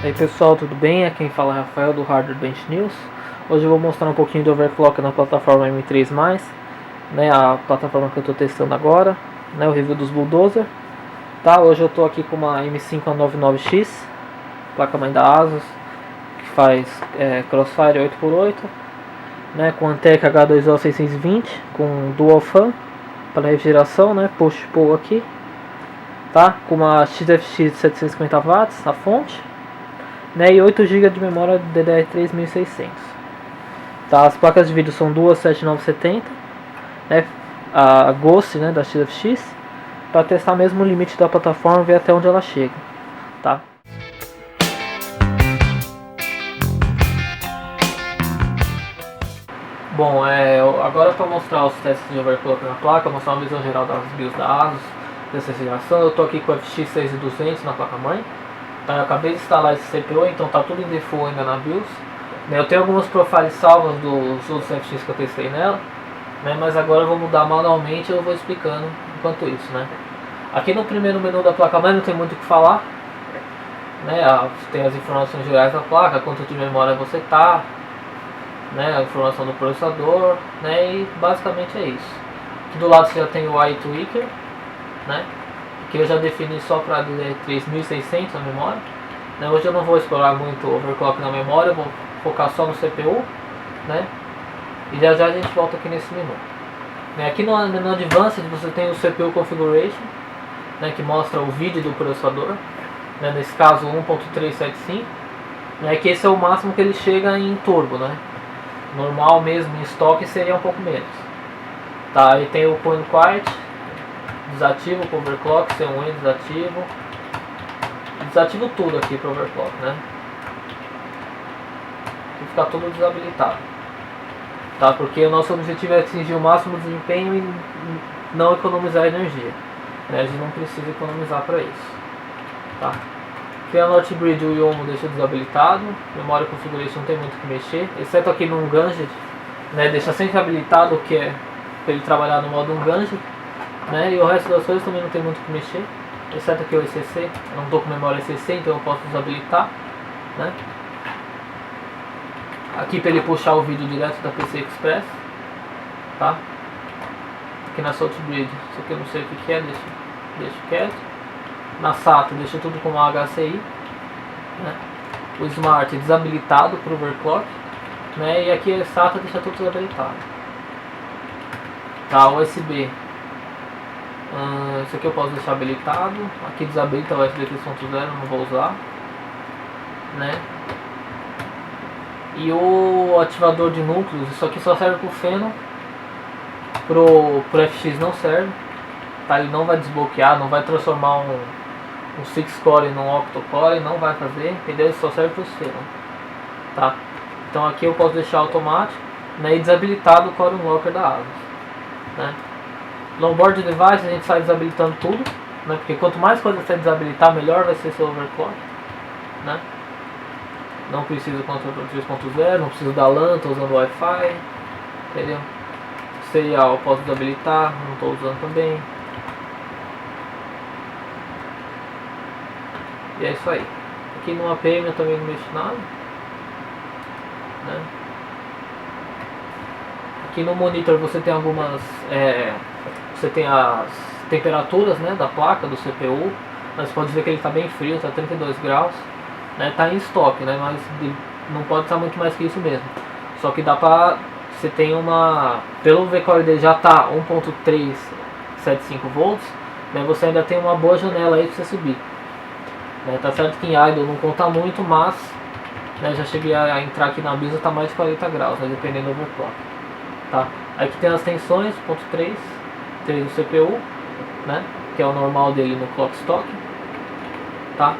E aí pessoal, tudo bem? Aqui quem fala é Rafael do Hardware Bench News. Hoje eu vou mostrar um pouquinho do overclock na plataforma M3+, né, a plataforma que eu estou testando agora, né, o review dos Bulldozer. Tá, hoje eu estou aqui com uma M5A99X, placa-mãe da ASUS, que faz Crossfire 8x8, né, com Antec H2O620, com Dual Fan, para refrigeração, né, push-pull aqui, tá, com uma XFX de 750 watts, a fonte, né, e 8 GB de memória DDR3 1600. Tá, as placas de vídeo são duas 7970, né, a Ghost, né, da XFX, para testar mesmo o limite da plataforma e ver até onde ela chega, tá? Bom, agora para mostrar os testes de overclock na placa, mostrar uma visão geral das BIOS da ASUS dessa geração. Eu estou aqui com o FX6200 na placa-mãe. Tá, eu acabei de instalar esse CPU, então tá tudo em default ainda na BIOS. Eu tenho algumas profiles salvas dos outros FX que eu testei nela, né, mas agora eu vou mudar manualmente e eu vou explicando enquanto isso, né. Aqui no primeiro menu da placa-mãe não tem muito o que falar, né, tem as informações gerais da placa, quanto de memória você tá, né, a informação do processador, né, e basicamente é isso. Aqui do lado você já tem o eye tweaker, né, que eu já defini só para DDR3 1600 na memória, né. Hoje eu não vou explorar muito o overclock na memória, eu vou focar só no CPU, né, e já já a gente volta aqui nesse menu. Aqui no menu Advanced você tem o CPU Configuration, né, que mostra o vídeo do processador, né, nesse caso 1.375, né, que esse é o máximo que ele chega em turbo, né. Normal mesmo em estoque seria um pouco menos. Tá, aí tem o Point Quiet, desativo o overclock, C1 desativo tudo aqui para overclock, né, e ficar tudo desabilitado, tá, porque o nosso objetivo é atingir o máximo desempenho e não economizar energia, né, a gente não precisa economizar para isso, tá. Note Bridge o Yomo deixa desabilitado, Memory Configuration não tem muito o que mexer, exceto aqui no Ungated, né, deixa sempre habilitado, o que é para ele trabalhar no modo Ungated, né, e o resto das coisas também não tem muito o que mexer, exceto aqui o ECC, eu não estou com memória ECC, então eu posso desabilitar, né. Aqui para ele puxar o vídeo direto da PC Express, tá. Aqui na Salt Bridge, isso aqui eu não sei o que é, deixa quieto. Na SATA deixa tudo como HCI, né? O Smart desabilitado para o overclock, né? E aqui a SATA deixa tudo desabilitado. Tá, USB, isso aqui eu posso deixar habilitado. Aqui desabilita o USB 3.0, não vou usar, né? E o ativador de núcleos, isso aqui só serve para o Feno, pro FX não serve, tá? Ele não vai desbloquear, não vai transformar um 6-core num octo-core, não vai fazer, entendeu? Isso só serve para os Feno, tá? Então aqui eu posso deixar automático, né, e desabilitado o Core Unlocker da ASUS, né? Onboard Device a gente sai desabilitando tudo, né, porque quanto mais coisa você desabilitar, melhor vai ser seu overclock, né? Não precisa do controlador 3.0, não precisa da LAN, estou usando Wi-Fi, entendeu? Serial eu posso desabilitar, não estou usando também. E é isso aí. Aqui no APM eu também não mexo nada, né? Aqui no monitor você tem algumas, você tem as temperaturas, né, da placa, do CPU. Mas pode ver que ele está bem frio, está 32 graus, né? Está em estoque, né, mas não pode estar muito mais que isso mesmo. Só que dá pra, você tem uma, pelo V-Core dele já está 1.375 volts, né, você ainda tem uma boa janela aí para você subir. Tá certo que em idle não conta muito, mas, né, já cheguei a entrar aqui na BIOS, está mais de 40 graus, né, dependendo do overclock, tá? Aqui tem as tensões, 0.3, 3 do CPU, né, que é o normal dele no clock stock, tá?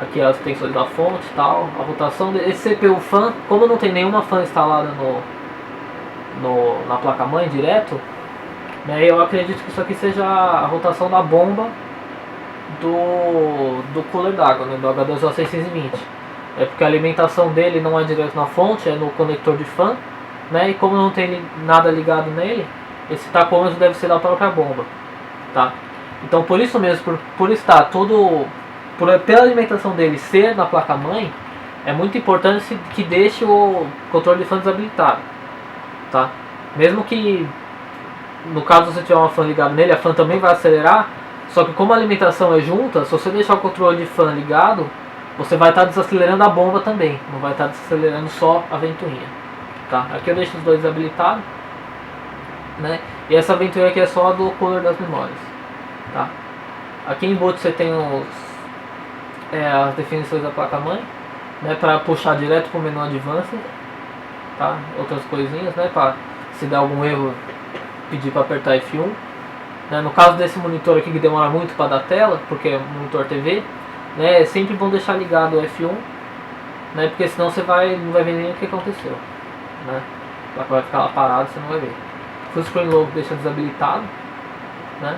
Aqui as tensões da fonte e tal, a rotação desse CPU fan, como não tem nenhuma fan instalada na placa-mãe direto, né, eu acredito que isso aqui seja a rotação da bomba do cooler d'água, né, do H2O620. Porque a alimentação dele não é direto na fonte, é no conector de fan, né, e como não tem nada ligado nele, esse tacômetro deve ser da própria bomba, tá? Então por isso mesmo, por estar todo pela alimentação dele ser na placa-mãe, é muito importante que deixe o controle de fan desabilitado, tá? Mesmo que, no caso, você tiver uma fan ligada nele, a fan também vai acelerar, só que como a alimentação é junta, se você deixar o controle de fan ligado, você vai estar desacelerando a bomba também, não vai estar desacelerando só a ventoinha, tá? Aqui eu deixo os dois habilitados, né? E essa ventoinha aqui é só a do cooler das memórias, tá? Aqui em boot você tem as definições da placa-mãe, né, para puxar direto para o menu Advanced, tá? Outras coisinhas, né, para se der algum erro pedir para apertar F1, né? No caso desse monitor aqui que demora muito para dar tela, porque é um monitor TV, né, é sempre bom deixar ligado o F1, né, porque senão você não vai ver nem o que aconteceu, né? A placa vai ficar lá parada, você não vai ver. Full Screen Logo deixa desabilitado, né?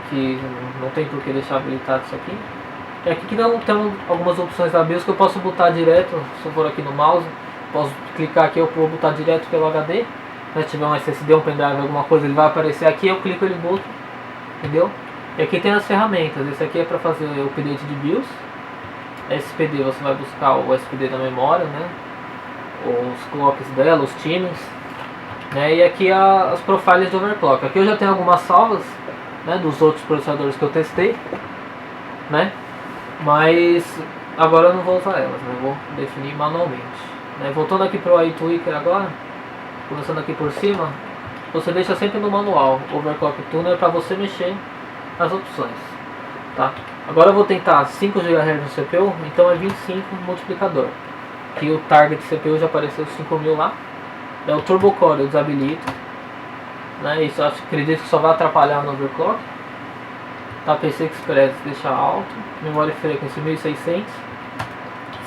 Que não tem por que deixar habilitado isso aqui. E aqui que tem algumas opções da BIOS que eu posso botar direto, se eu for aqui no mouse, posso clicar aqui, eu vou botar direto pelo HD, se tiver um SSD, um pendrive, alguma coisa, ele vai aparecer aqui, eu clico, ele boto, entendeu? E aqui tem as ferramentas, esse aqui é para fazer o update de BIOS, SPD você vai buscar o SPD da memória, né? Os clocks dela, os timings, né? E aqui as profiles de overclock. Aqui eu já tenho algumas salvas, né, dos outros processadores que eu testei, né? Mas agora eu não vou usar elas, né? Eu vou definir manualmente, né? Voltando aqui para o iTweaker agora, começando aqui por cima, você deixa sempre no manual Overclock Tuner para você mexer nas opções, tá? Agora eu vou tentar 5 GHz no CPU, então é 25 no multiplicador. Aqui o target CPU já apareceu 5000 lá. É o Turbo Core eu desabilito, né? Isso eu acredito que só vai atrapalhar no overclock. Tá, PC Express deixa alto, memória frequency 1600,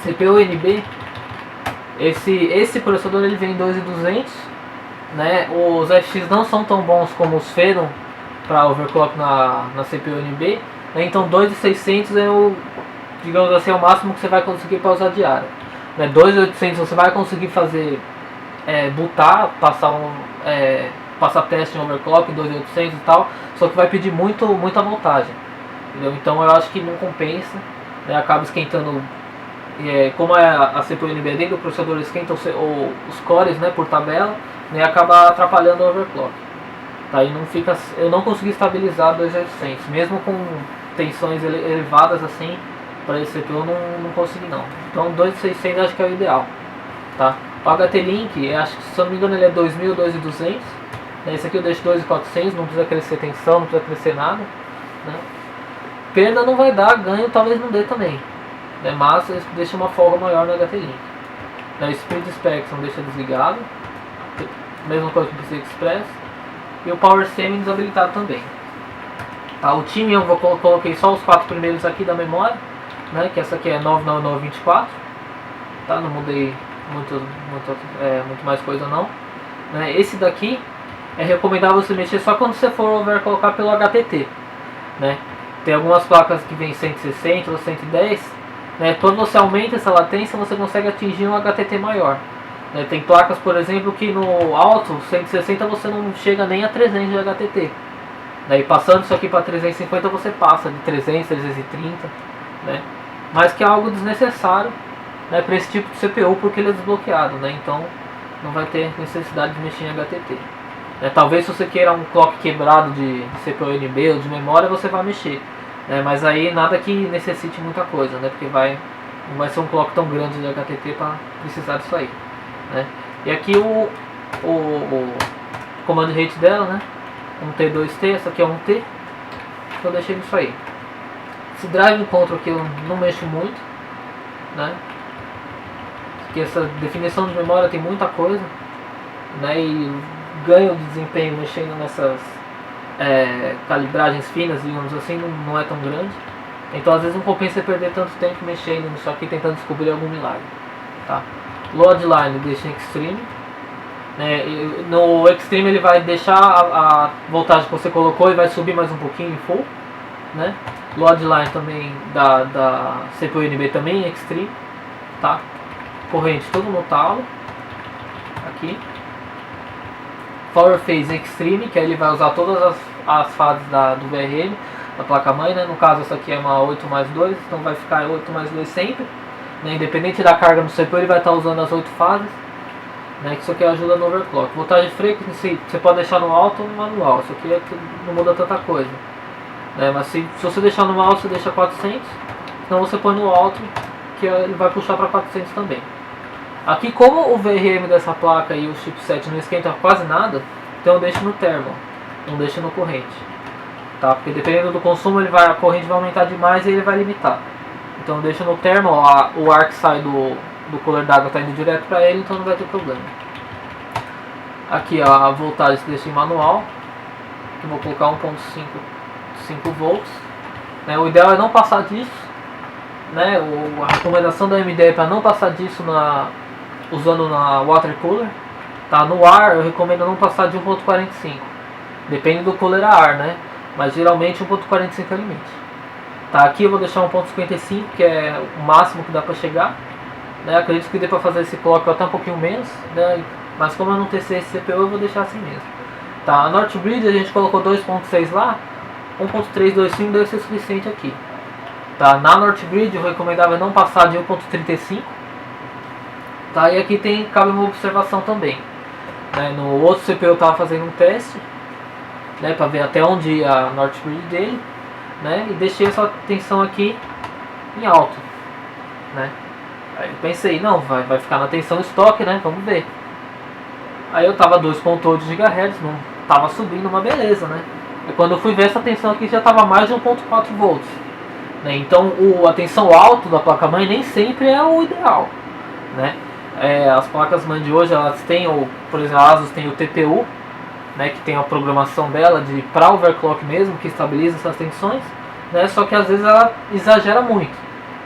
CPU NB. Esse processador ele vem em 2200, né? Os FX não são tão bons como os Phenom para overclock na CPU NB, né? Então 2600 é o, digamos assim, é o máximo que você vai conseguir para usar diária, né? 2800 você vai conseguir fazer bootar, passar teste em overclock em 2800 e tal, só que vai pedir muita voltagem, entendeu? Então eu acho que não compensa, né? Acaba esquentando, como a CPU NB dentro do processador esquenta os cores, né, por tabela, né, acaba atrapalhando o overclock, tá? E não fica, eu não consegui estabilizar 2800, mesmo com tensões elevadas assim, para esse CPU eu não consegui não. Então 2600 acho que é o ideal, tá? O HT-Link, acho que se eu não me engano ele é 2000, 2200. Esse aqui eu deixo 2.400, não precisa crescer tensão, não precisa crescer nada, né? Perda não vai dar, ganho talvez não dê também, né? Mas deixa uma folga maior no HT-Link. O Speed Spectrum deixa desligado, mesma coisa que o PC Express. E o Power Semi desabilitado também, tá? O time eu coloquei só os 4 primeiros aqui da memória, né? Que essa aqui é 99924, tá? Não mudei muito mais coisa não, né? Esse daqui é recomendável você mexer só quando você for overclockar pelo HTT, né? Tem algumas placas que vem 160 ou 110, né? Quando você aumenta essa latência você consegue atingir um HTT maior, né? Tem placas, por exemplo, que no alto 160 você não chega nem a 300 de HTT, né? E passando isso aqui para 350 você passa de 300, 330, né? Mas que é algo desnecessário, né, para esse tipo de CPU, porque ele é desbloqueado, né? Então não vai ter necessidade de mexer em HTT. Talvez se você queira um clock quebrado de CPU NB ou de memória, você vai mexer, né? Mas aí nada que necessite muita coisa, né? Porque não vai ser um clock tão grande de HTT para precisar disso aí, né? E aqui o comando rate dela, né? 1T, 2T, essa aqui é 1T, então eu deixei isso aí. Esse drive control aqui eu não mexo muito, né? Porque essa definição de memória tem muita coisa, né? E ganho de desempenho mexendo nessas calibragens finas, digamos assim, não é tão grande. Então às vezes não compensa você perder tanto tempo mexendo nisso aqui, tentando descobrir algum milagre, tá? Load line deixa em extreme, né? E no extreme ele vai deixar a voltagem que você colocou e vai subir mais um pouquinho em full, né? Load line também da CPU NB também em extreme, tá? Corrente tudo no talo aqui. Power Phase Extreme, que aí ele vai usar todas as fases do VRM. da placa-mãe, né? No caso essa aqui é uma 8 mais 2, então vai ficar 8 mais 2 sempre, né? Independente da carga no CPU, ele vai estar usando as 8 fases, né? Isso aqui ajuda no overclock. Voltagem de freio, você pode deixar no alto ou no manual, isso aqui não muda tanta coisa, né? Mas se você deixar no alto, você deixa 400, senão você põe no alto, que ele vai puxar para 400 também. Aqui, como o VRM dessa placa e o chipset não esquenta quase nada, então eu deixo no thermal, não deixo no corrente, tá? Porque dependendo do consumo, a corrente vai aumentar demais e ele vai limitar. Então eu deixo no thermal, o ar que sai do cooler d'água está indo direto para ele, então não vai ter problema. Aqui ó, a voltagem se deixa em manual, que eu vou colocar 1.5 volts, né? O ideal é não passar disso, né? A recomendação da AMD é para não passar disso usando na water cooler, tá? No ar eu recomendo não passar de 1.45, depende do cooler a ar, né? Mas geralmente 1.45 é o limite, tá? Aqui eu vou deixar 1.55, que é o máximo que dá para chegar, né? Acredito que dê para fazer esse clock até um pouquinho menos, né? Mas como eu não testei esse CPU, eu vou deixar assim mesmo, tá? A Northbridge a gente colocou 2.6 lá, 1.325 deve ser suficiente aqui, tá? Na Northbridge eu recomendava não passar de 1.35, tá? E aqui cabe uma observação também, né? No outro CPU eu estava fazendo um teste, né, para ver até onde ia a Northbridge dele, né? E deixei essa tensão aqui em alto, né? Aí eu pensei, não, vai ficar na tensão estoque, né? Vamos ver. Aí eu tava 2.8 GHz, não tava subindo uma beleza, né? E quando eu fui ver, essa tensão aqui já tava mais de 1.4 volts, né? Então a tensão alta da placa-mãe nem sempre é o ideal, né? As placas-mãe de hoje, elas têm, por exemplo, a Asus tem o TPU, né, que tem a programação dela para overclock mesmo, que estabiliza essas tensões, né? Só que às vezes ela exagera muito,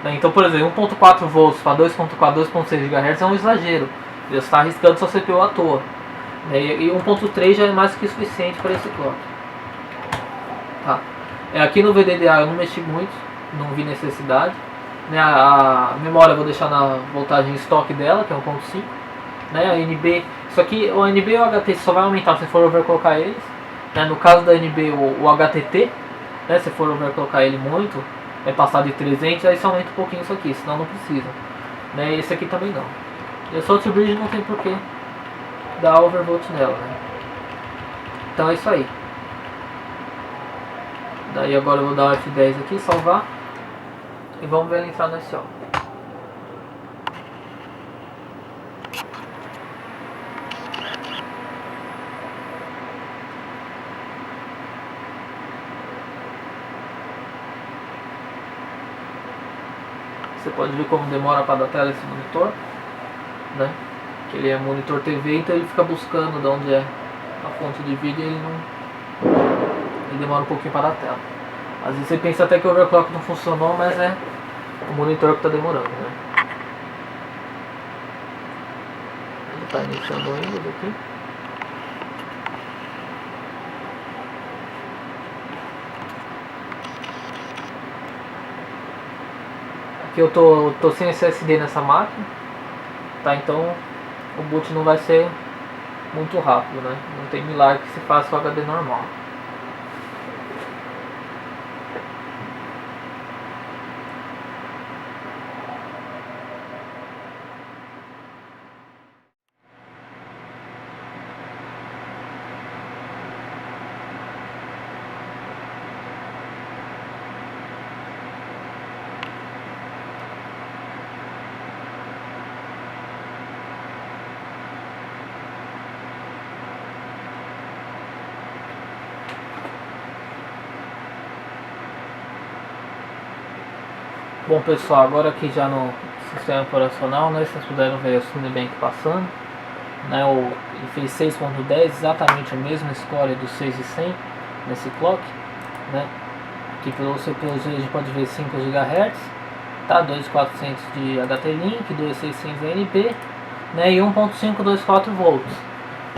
né? Então, por exemplo, 1.4 volts para 2.4, 2.6 GHz é um exagero, você está arriscando sua CPU à toa, né? E 1.3 já é mais que suficiente para esse clock, tá? Aqui no VDDA eu não mexi muito, não vi necessidade, né? A memória eu vou deixar na voltagem estoque dela, que é 1.5, né? A NB, isso aqui, o NB e o HT só vai aumentar se for overclockar eles, né? No caso da NB, o HTT, né? Se for overclockar ele muito, vai passar de 300, aí só aumenta um pouquinho isso aqui, senão não precisa, né? Esse aqui também não. E a Southbridge não tem porquê dar overvolt nela, né? Então é isso aí. Daí agora eu vou dar o F10 aqui, salvar, e vamos ver ele entrar no SO. Você pode ver como demora para dar tela esse monitor, né? Que ele é monitor TV, então ele fica buscando de onde é a fonte de vídeo e ele demora um pouquinho para dar tela. Às vezes você pensa até que o overclock não funcionou, mas é o monitor que está demorando, né? Ele está iniciando ainda daqui. Aqui eu tô sem SSD nessa máquina, tá? Então o boot não vai ser muito rápido, né? Não tem milagre que se faça com HD normal. Bom pessoal, agora aqui já no sistema operacional, né, vocês puderam ver o Cinebench passando, né, ele fez 6.10, exatamente o mesmo score do 6.100 nesse clock, né. Aqui pelo CPU a gente pode ver 5 GHz, tá, 2.400 de HT-Link, 2.600 ANB, né, e 1.524 volts,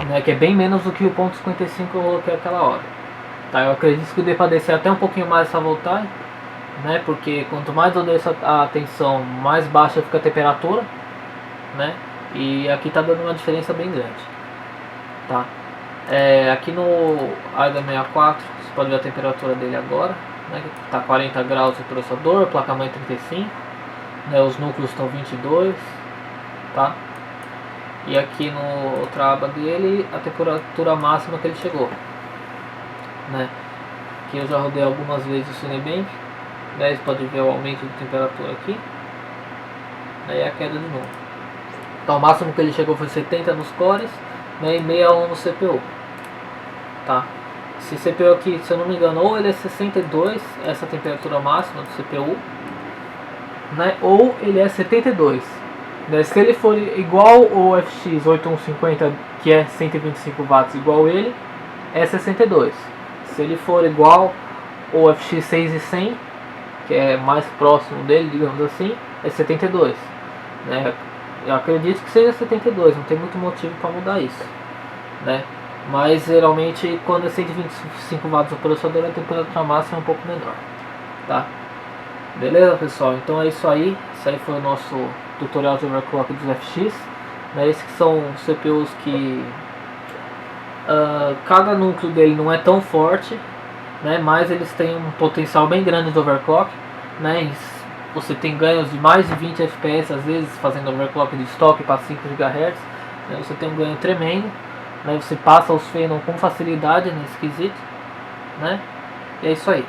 né, que é bem menos do que o 0.55 que eu coloquei aquela hora, tá. Eu acredito que dê para descer até um pouquinho mais essa voltagem, né, porque quanto mais eu desço a tensão, mais baixa fica a temperatura, né, e aqui tá dando uma diferença bem grande, tá. Aqui no AIDA 64 você pode ver a temperatura dele agora, né, que tá 40 graus o processador, placa-mãe 35, né, os núcleos estão 22, tá? E aqui no outra aba dele, a temperatura máxima que ele chegou, né? Aqui eu já rodei algumas vezes o Cinebench, né? Você pode ver o aumento de temperatura aqui, né? E a queda de novo. Então o máximo que ele chegou foi 70 nos cores, né? E 61 no CPU, tá? Esse CPU aqui, se eu não me engano, ou ele é 62, essa temperatura máxima do CPU, né? Ou ele é 72. Né? Se ele for igual o FX 8150, que é 125 watts, igual ele, é 62. Se ele for igual o FX 6100, que é mais próximo dele, digamos assim, é 72. Né? Eu acredito que seja 72, não tem muito motivo para mudar isso, né? Mas geralmente quando é 125 watts o processador, a temperatura máxima é um pouco menor, tá? Beleza, pessoal? Então é isso aí. Esse aí foi o nosso tutorial de overclock dos FX, né? Esses que são CPUs que cada núcleo dele não é tão forte, né? Mas eles têm um potencial bem grande de overclock, né? Você tem ganhos de mais de 20 FPS às vezes fazendo overclock de estoque para 5 GHz, né? Você tem um ganho tremendo, né? Você passa os Phenom com facilidade nesse quesito, né? E é isso aí.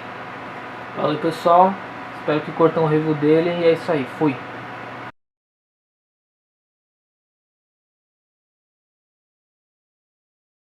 Valeu, pessoal. Espero que curtam o review dele e é isso aí. Fui.